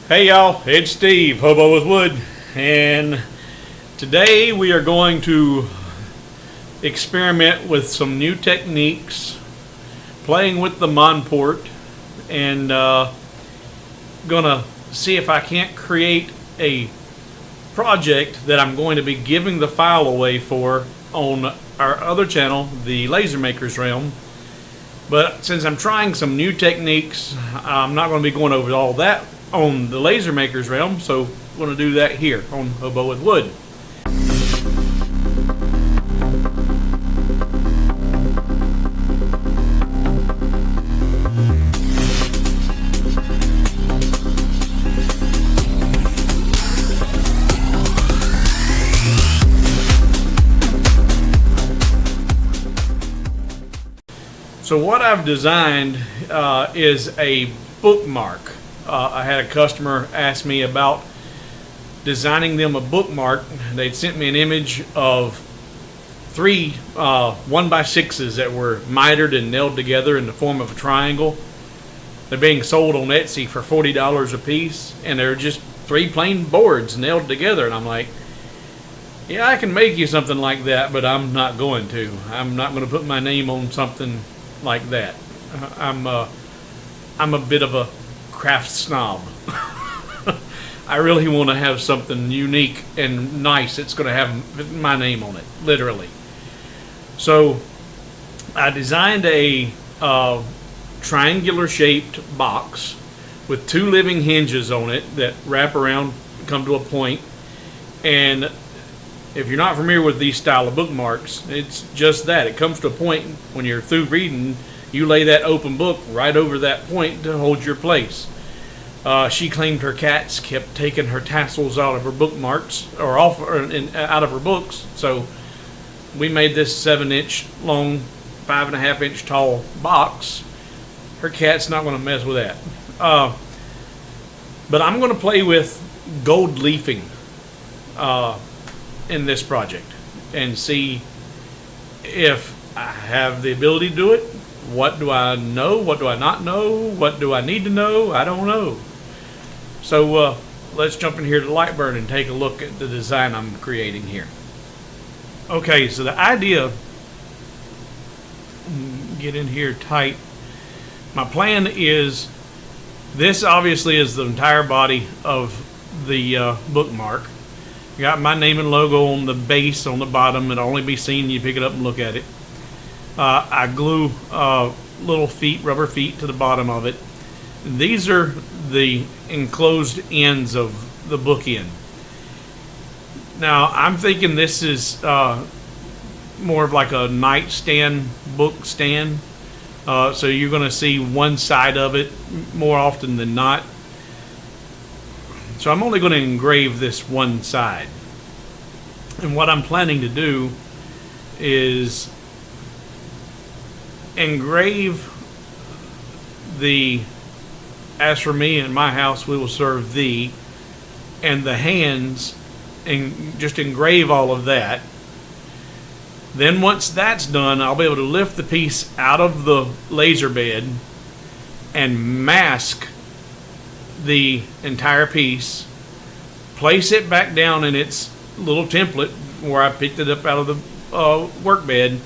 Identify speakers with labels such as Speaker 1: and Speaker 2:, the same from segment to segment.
Speaker 1: Hey y'all, it's Steve, Hobo with Wood, and today we are going to experiment with some new techniques, playing with the Monport, and gonna see if I can't create a project that I'm going to be giving the file away for on our other channel, the Laser Maker's Realm. But since I'm trying some new techniques, I'm not going to be going over all that on the Laser Maker's Realm, so I'm going to do that here on Hobo with Wood. So what I've designed is a bookmark. I had a customer ask me about designing them a bookmark. They'd sent me an image of three 1x6s that were mitered and nailed together in the form of a triangle. They're being sold on Etsy for $40 a piece, and they're just three plain boards nailed together. And I'm like, yeah, I can make you something like that, but I'm not going to. I'm not going to put my name on something like that. I'm a bit of a craft snob. I really want to have something unique and nice that's going to have my name on it, literally. So I designed a triangular shaped box with two living hinges on it that wrap around, come to a point. And if you're not familiar with these style of bookmarks, it's just that. It comes to a point when you're through reading, you lay that open book right over that point to hold your place. She claimed her cats kept taking her tassels out of her bookmarks, or out of her books, so we made this 7-inch long, 5.5-inch tall box. Her cat's not going to mess with that. But I'm going to play with gold leafing in this project and see if I have the ability to do it. What do I know? What do I not know? What do I need to know? I don't know. So let's jump in here to LightBurn and take a look at the design I'm creating here. Okay, so the idea, get in here tight. My plan is, this obviously is the entire body of the bookmark. Got my name and logo on the base on the bottom. It'll only be seen, you pick it up and look at it. I glue little feet, rubber feet to the bottom of it. These are the enclosed ends of the book end. Now I'm thinking this is more of like a nightstand book stand. So you're going to see one side of it more often than not. So I'm only going to engrave this one side. And what I'm planning to do is engrave the "As for me and my house we will serve thee" and the hands, and just engrave all of that. Then once that's done, I'll be able to lift the piece out of the laser bed and mask the entire piece, place it back down in its little template where I picked it up out of the work bed,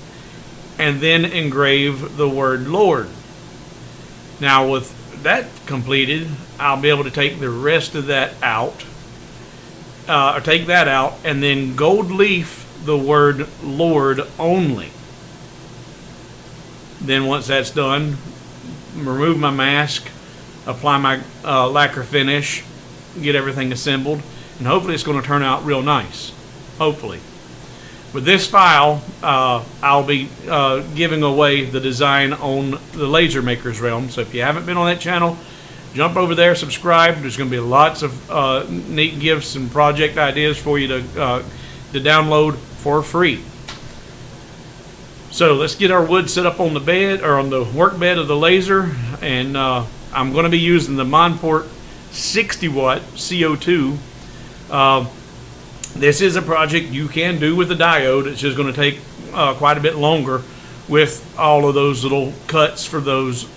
Speaker 1: and then engrave the word Lord. Now with that completed, I'll be able to take the rest of that out, or take that out, and then gold leaf the word Lord only. Then once that's done, remove my mask, apply my lacquer finish, get everything assembled, and hopefully it's going to turn out real nice. Hopefully. With this file, I'll be giving away the design on the Laser Maker's Realm. So if you haven't been on that channel, jump over there, subscribe. There's going to be lots of neat gifts and project ideas for you to download for free. So let's get our wood set up on the bed, or on the work bed of the laser, and I'm going to be using the Monport 60-watt CO2. This is a project you can do with a diode. It's just going to take quite a bit longer with all of those little cuts for those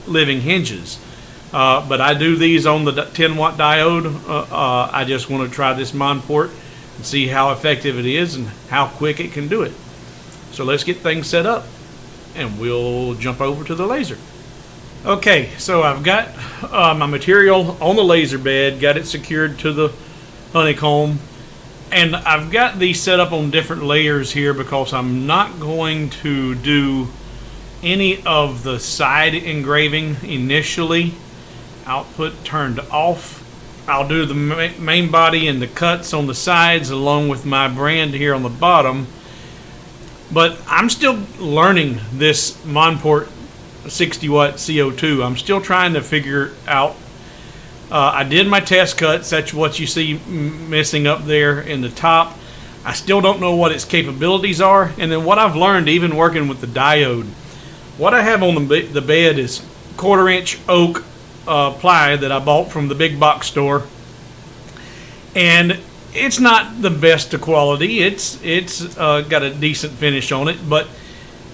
Speaker 1: living hinges. But I do these on the 10-watt diode. I just want to try this Monport and see how effective it is and how quick it can do it. So let's get things set up and we'll jump over to the laser. Okay, so I've got my material on the laser bed, got it secured to the honeycomb, and I've got these set up on different layers here because I'm not going to do any of the side engraving initially. Output turned off. I'll do the main body and the cuts on the sides along with my brand here on the bottom. But I'm still learning this Monport 60 watt CO2. I'm still trying to figure out. I did my test cuts. That's what you see missing up there in the top. I still don't know what its capabilities are. And then what I've learned even working with the diode. What I have on the bed is 1/4 inch oak ply that I bought from the big box store. And it's not the best of quality. It's got a decent finish on it, but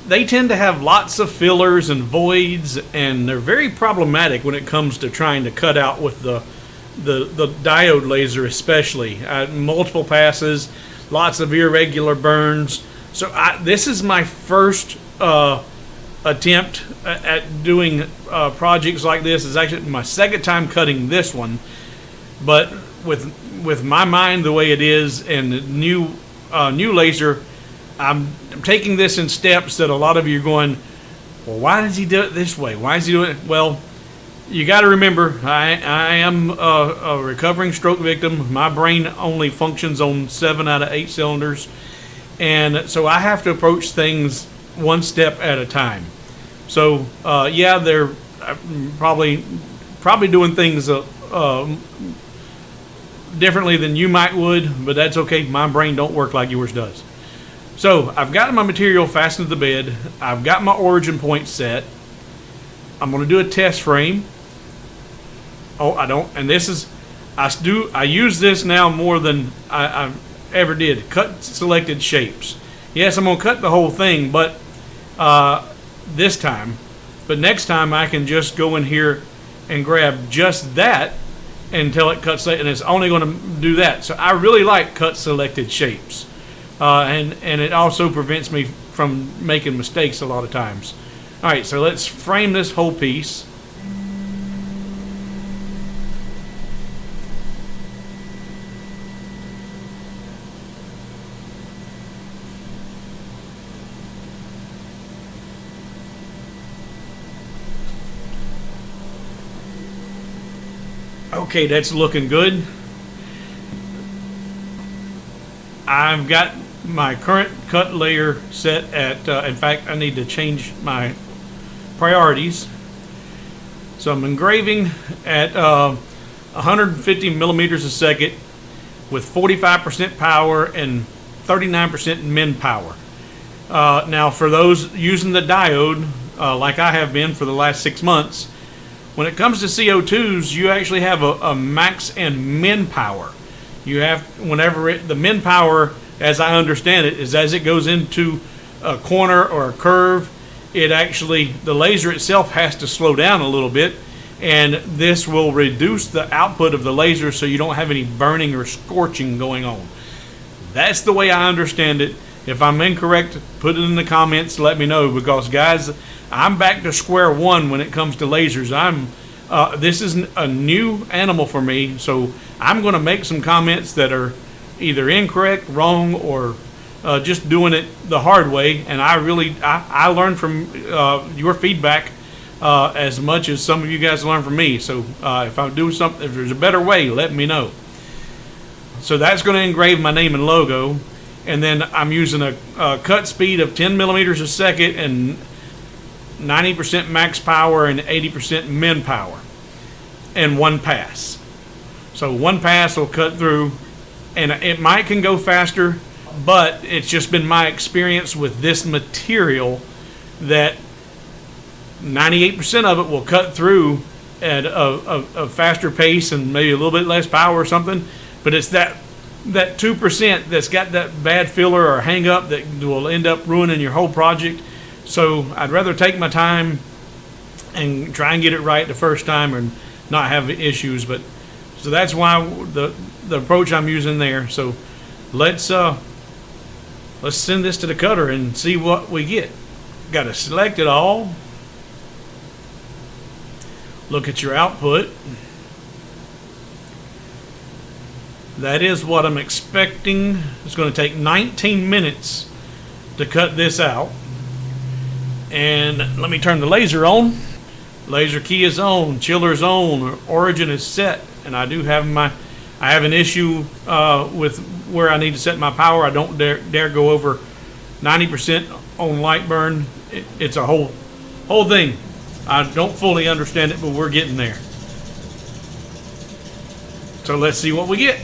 Speaker 1: they tend to have lots of fillers and voids, and they're very problematic when it comes to trying to cut out with the diode laser, especially. Multiple passes, lots of irregular burns. So this is my first attempt at doing projects like this. It's actually my second time cutting this one, but with my mind the way it is and the new laser, I'm taking this in steps that a lot of you are going, well, why does he do it this way? Why is he doing it? Well, you got to remember, I am a recovering stroke victim. My brain only functions on 7 out of 8 cylinders, and so I have to approach things one step at a time. So yeah, they're probably doing things differently than you might would, but that's okay. My brain don't work like yours does. So I've got my material fastened to the bed. I've got my origin point set. I'm going to do a test frame. Oh, I don't, and this is, I use this now more than I ever did. Cut selected shapes. Yes, I'm going to cut the whole thing, but this time. But next time I can just go in here and grab just that until it cuts, and it's only going to do that. So I really like cut selected shapes. And it also prevents me from making mistakes a lot of times. Alright, so let's frame this whole piece. Okay, that's looking good. I've got my current cut layer set at, in fact, I need to change my priorities. So I'm engraving at 150 millimeters a second with 45% power and 39% min power. Now for those using the diode, like I have been for the last 6 months, when it comes to CO2s, you actually have a max and min power. You have, whenever the min power, as I understand it, is as it goes into a corner or a curve, it actually, the laser itself has to slow down a little bit, and this will reduce the output of the laser so you don't have any burning or scorching going on. That's the way I understand it. If I'm incorrect, put it in the comments, let me know, because guys, I'm back to square one when it comes to lasers. This is a new animal for me, so I'm going to make some comments that are either incorrect, wrong, or just doing it the hard way. And I learn from your feedback as much as some of you guys learn from me. So if I do something, if there's a better way, let me know. So that's going to engrave my name and logo, and then I'm using a cut speed of 10 millimeters a second and 90% max power and 80% min power, and one pass. So one pass will cut through, and it can go faster, but it's just been my experience with this material that 98% of it will cut through at a faster pace and maybe a little bit less power or something, but it's that 2% that's got that bad filler or hang up that will end up ruining your whole project. So I'd rather take my time and try and get it right the first time, and not have issues. But so that's why the approach I'm using there. So let's send this to the cutter and see what we get. Got to select it all. Look at your output. That is what I'm expecting. It's going to take 19 minutes to cut this out. And let me turn the laser on. Laser key is on, chiller's on, origin is set, and I do have I have an issue with where I need to set my power. I don't dare go over 90% on LightBurn. It's a whole thing. I don't fully understand it, but we're getting there. So let's see what we get.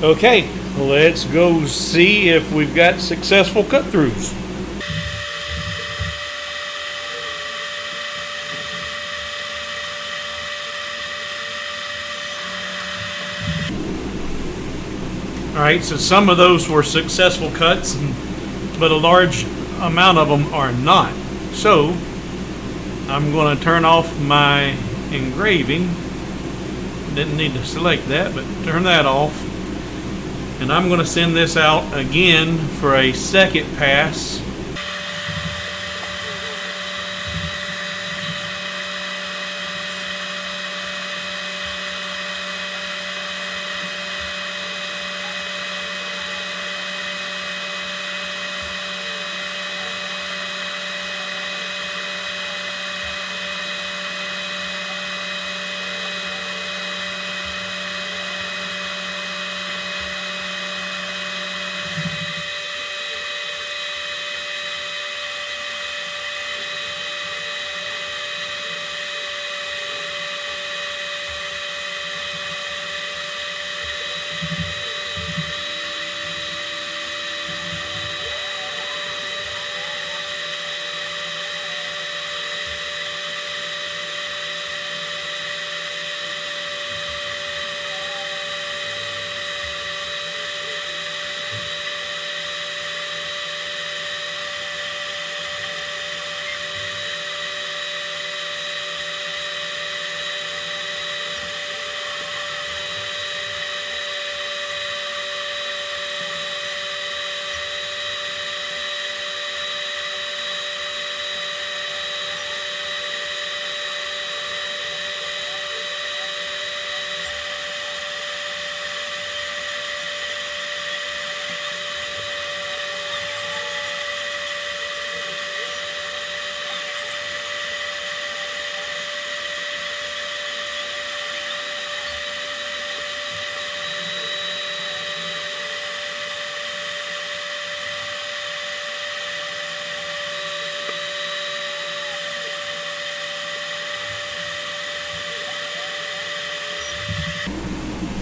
Speaker 1: Okay, let's go see if we've got successful cut throughs. Alright, so some of those were successful cuts, but a large amount of them are not. So, I'm going to turn off my engraving. Didn't need to select that, but turn that off. And I'm going to send this out again for a second pass.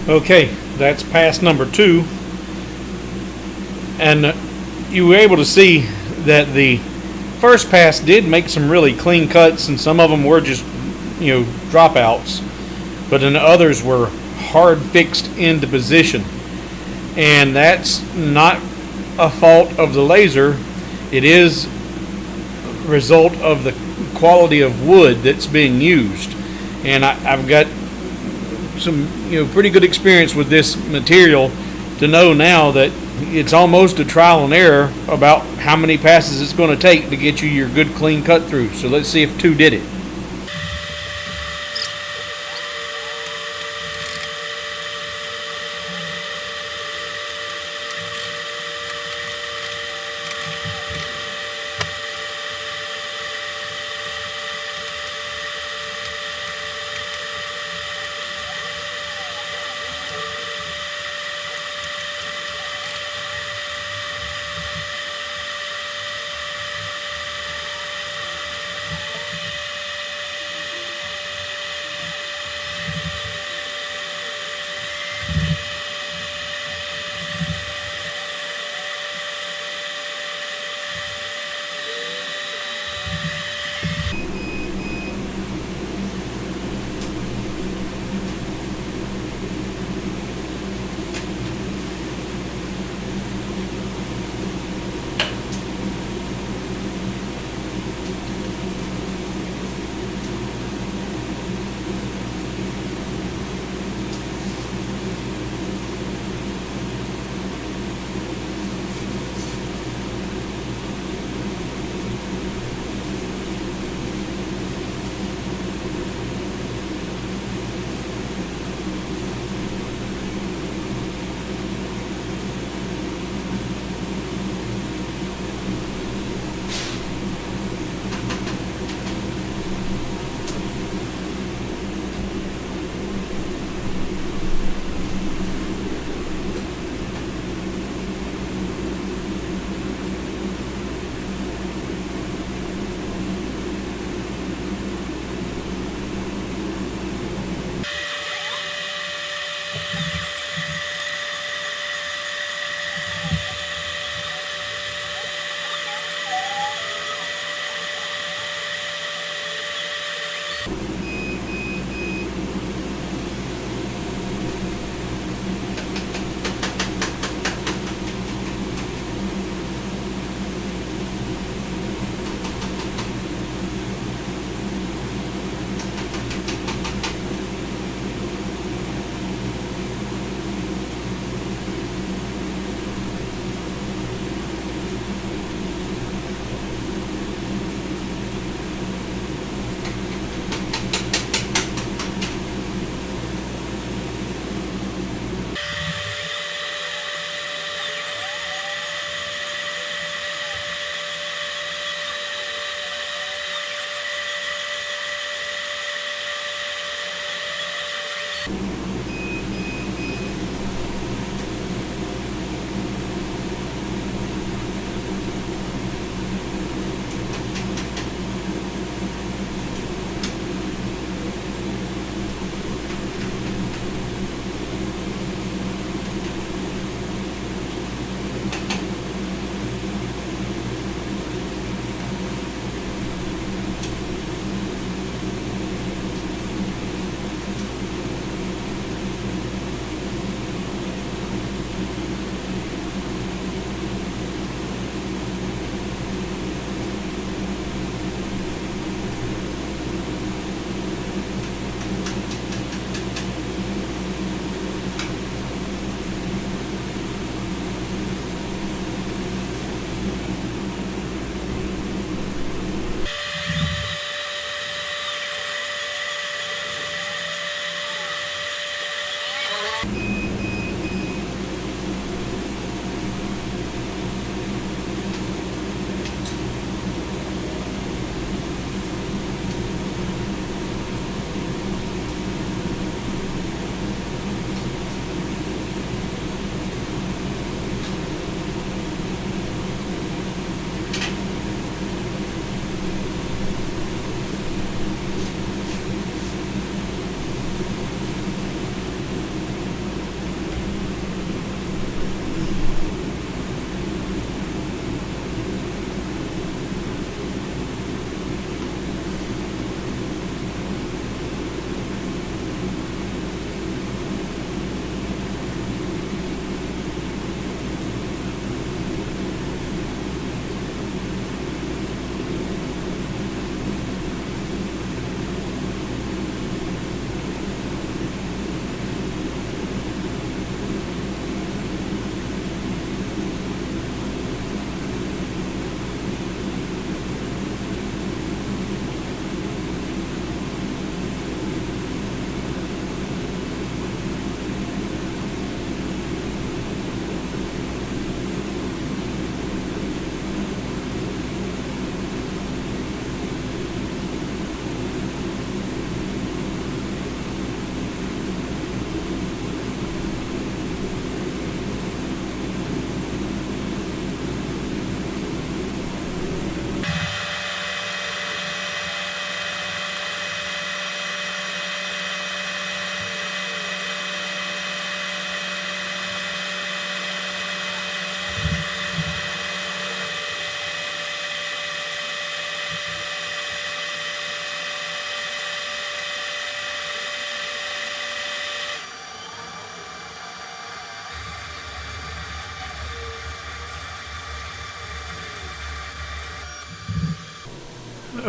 Speaker 1: Okay, that's pass number 2, and you were able to see that the first pass did make some really clean cuts, and some of them were just, dropouts, but then others were hard fixed into position. And that's not a fault of the laser. It is a result of the quality of wood that's being used. And I've got some pretty good experience with this material to know now that it's almost a trial and error about how many passes it's going to take to get you your good clean cut through. So let's see if 2 did it.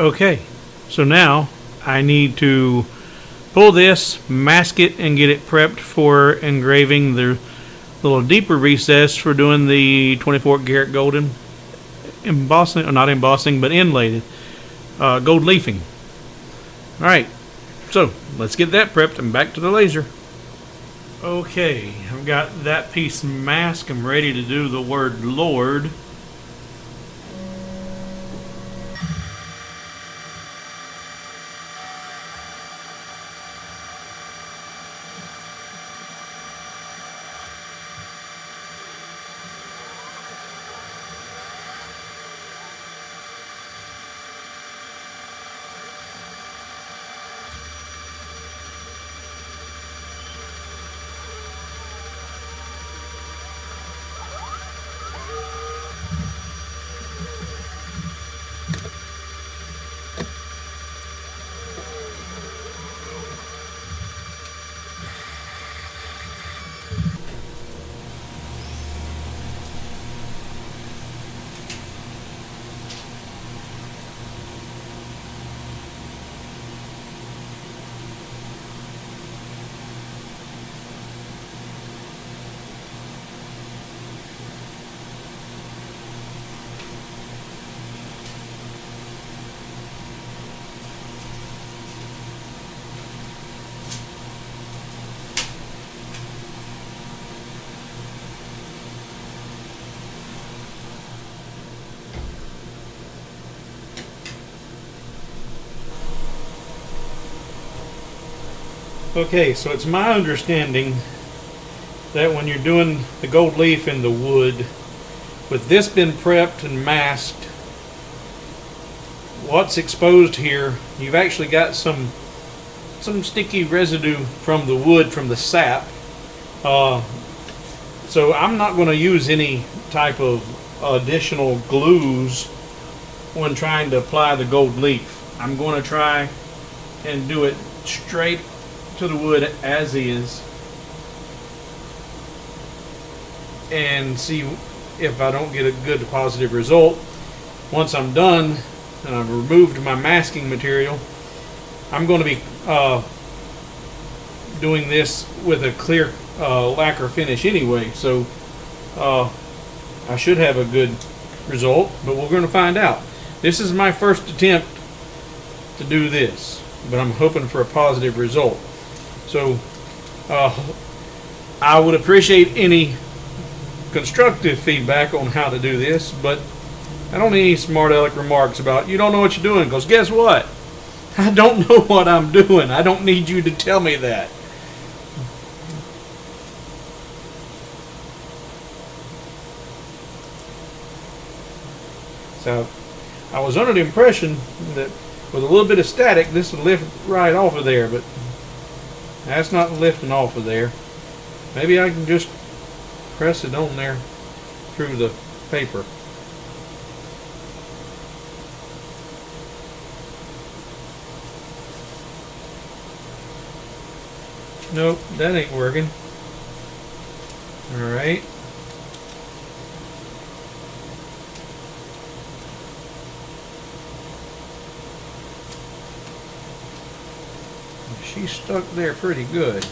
Speaker 1: Okay, so now I need to pull this, mask it, and get it prepped for engraving the little deeper recess for doing the 24 karat golden embossing, or not embossing, but inlaid gold leafing. Alright, so let's get that prepped and back to the laser. Okay, I've got that piece masked. I'm ready to do the word Lord. Okay, so it's my understanding that when you're doing the gold leaf in the wood, with this been prepped and masked, what's exposed here, you've actually got some sticky residue from the wood, from the sap. So I'm not going to use any type of additional glues when trying to apply the gold leaf. I'm going to try and do it straight to the wood as is and see if I don't get a good positive result. Once I'm done and I've removed my masking material, I'm going to be doing this with a clear lacquer finish anyway, so I should have a good result, but we're going to find out. This is my first attempt to do this, but I'm hoping for a positive result. So I would appreciate any constructive feedback on how to do this, but I don't need any smart aleck remarks about you don't know what you're doing, because guess what? I don't know what I'm doing. I don't need you to tell me that. So I was under the impression that with a little bit of static this would lift right off of there, but that's not lifting off of there. Maybe I can just press it on there through the paper. Nope, that ain't working. Alright. She's stuck there pretty good.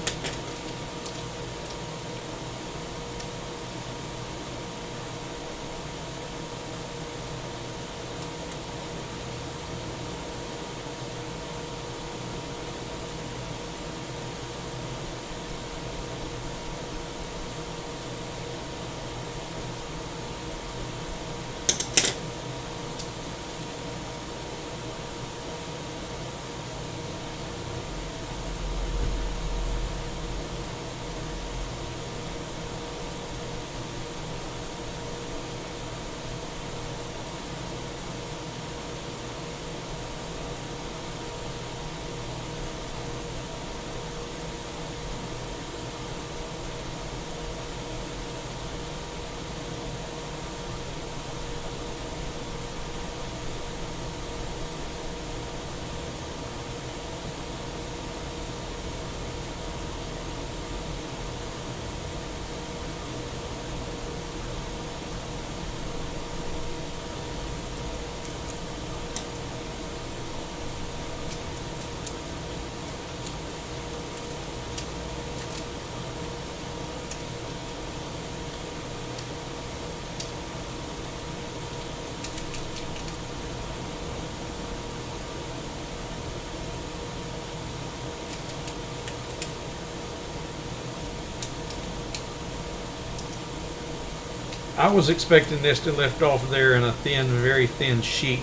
Speaker 1: I was expecting this to lift off there in a thin, very thin sheet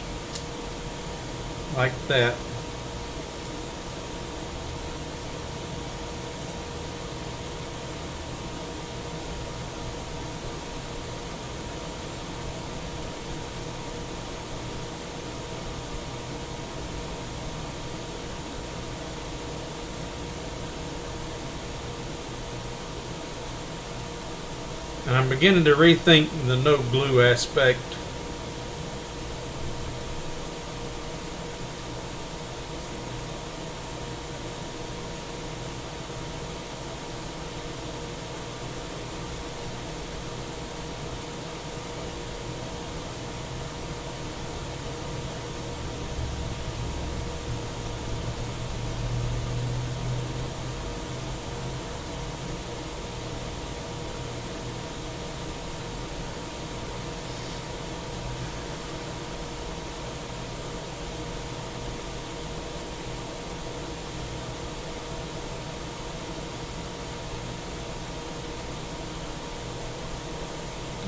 Speaker 1: like that. And I'm beginning to rethink the no glue aspect.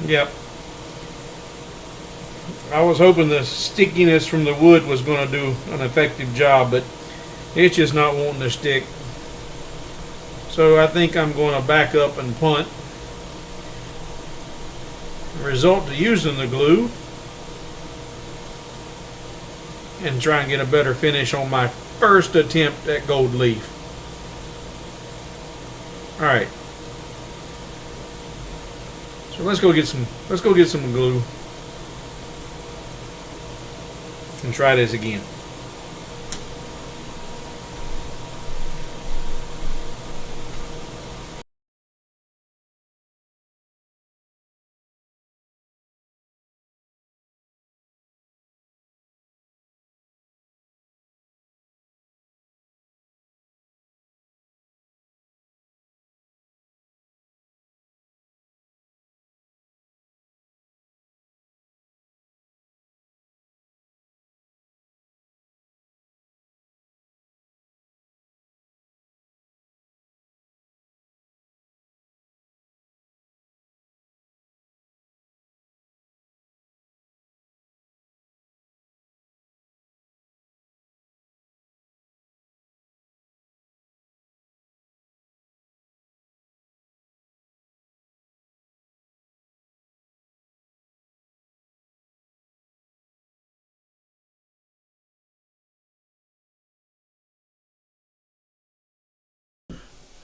Speaker 1: Yep. I was hoping the stickiness from the wood was going to do an effective job, but it's just not wanting to stick. So I think I'm going to back up and punt. Resort to using the glue and try and get a better finish on my first attempt at gold leaf. All right. So let's go get some glue and try this again.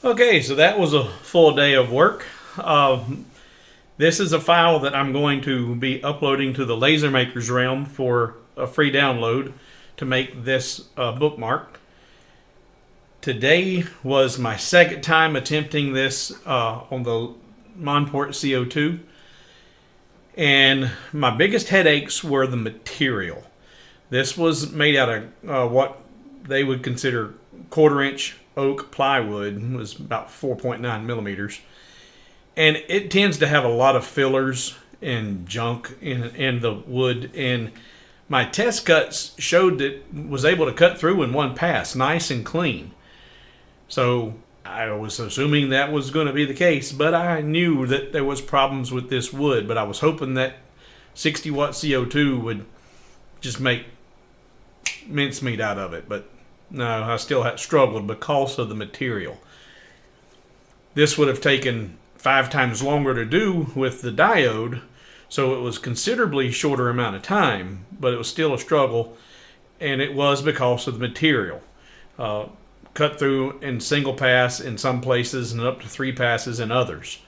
Speaker 1: Okay, so that was a full day of work. This is a file that I'm going to be uploading to the Laser Maker's Realm for a free download to make this bookmark. Today was my second time attempting this on the Monport CO2, and my biggest headaches were the material. This was made out of what they would consider 1/4 inch oak plywood. It was about 4.9 millimeters, and it tends to have a lot of fillers and junk in the wood, and my test cuts showed that it was able to cut through in one pass, nice and clean. So I was assuming that was going to be the case, but I knew that there was problems with this wood, but I was hoping that 60 watt CO2 would just make mincemeat out of it, but no, I still had struggled because of the material. This would have taken 5 times longer to do with the diode, so it was considerably shorter amount of time, but it was still a struggle, and it was because of the material. Cut through in single pass in some places and up to 3 passes in others,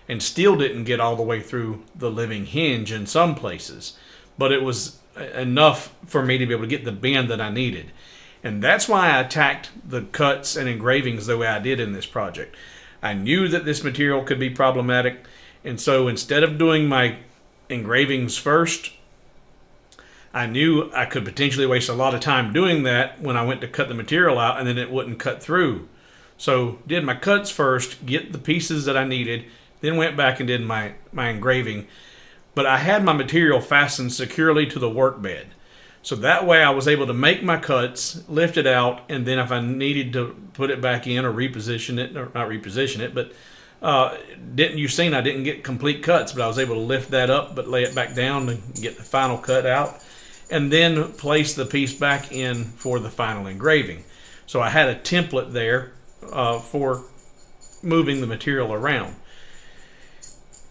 Speaker 1: and still didn't get all the way through the living hinge in some places, but it was enough for me to be able to get the bend that I needed. And that's why I attacked the cuts and engravings the way I did in this project. I knew that this material could be problematic, and so instead of doing my engravings first, I knew I could potentially waste a lot of time doing that when I went to cut the material out, and then it wouldn't cut through. So did my cuts first, get the pieces that I needed, then went back and did my engraving. But I had my material fastened securely to the workbed. So that way I was able to make my cuts, lift it out, and then if I needed to put it back in or reposition it, or not reposition it, but You've seen I didn't get complete cuts, but I was able to lift that up, but lay it back down and get the final cut out, and then place the piece back in for the final engraving. So I had a template there for moving the material around.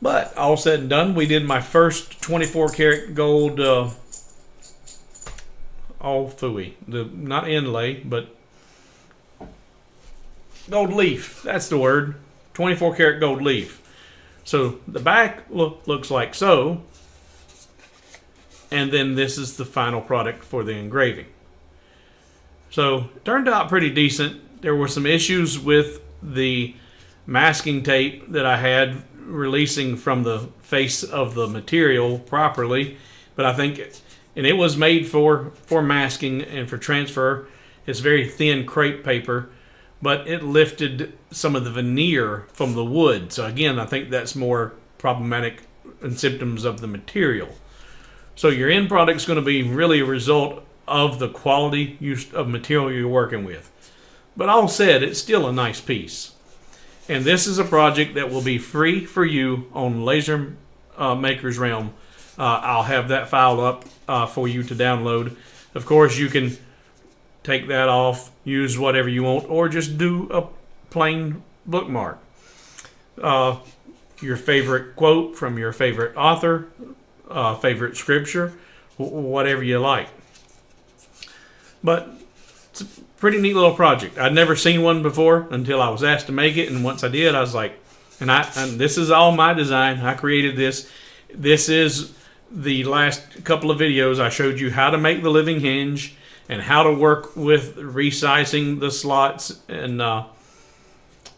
Speaker 1: But all said and done, we did my first 24 karat gold all fooey, not inlay, but gold leaf. That's the word. 24 karat gold leaf. So the back looks like so, and then this is the final product for the engraving. So it turned out pretty decent. There were some issues with the masking tape that I had releasing from the face of the material properly, but I think and it was made for masking and for transfer. It's very thin crepe paper, but it lifted some of the veneer from the wood. So again, I think that's more problematic and symptoms of the material. So your end product is going to be really a result of the quality of material you're working with. But all said, it's still a nice piece. And this is a project that will be free for you on Laser Maker's Realm. I'll have that file up for you to download. Of course, you can take that off, use whatever you want, or just do a plain bookmark. Your favorite quote from your favorite author, favorite scripture, whatever you like. But it's a pretty neat little project. I'd never seen one before until I was asked to make it, and once I did, I was like, and this is all my design. I created this. This is the last couple of videos I showed you how to make the living hinge and how to work with resizing the slots. And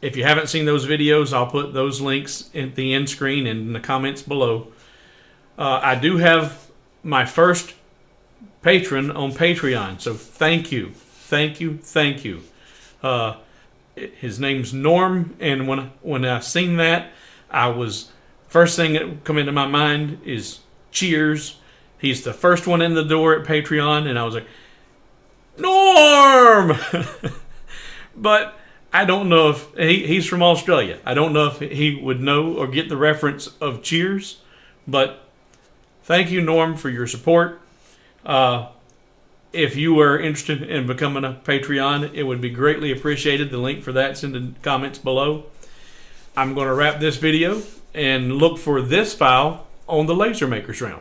Speaker 1: if you haven't seen those videos, I'll put those links at the end screen and in the comments below. I do have my first patron on Patreon, so thank you. Thank you. Thank you. His name's Norm, and when I seen that, first thing that come into my mind is cheers. He's the first one in the door at Patreon, and I was like, Norm! But I don't know if he's from Australia. I don't know if he would know or get the reference of cheers, but thank you, Norm, for your support. If you were interested in becoming a Patreon, it would be greatly appreciated. The link for that's in the comments below. I'm going to wrap this video and look for this file on the Laser Maker's Realm.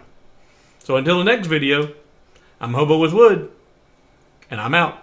Speaker 1: So until the next video, I'm Hobo with Wood, and I'm out.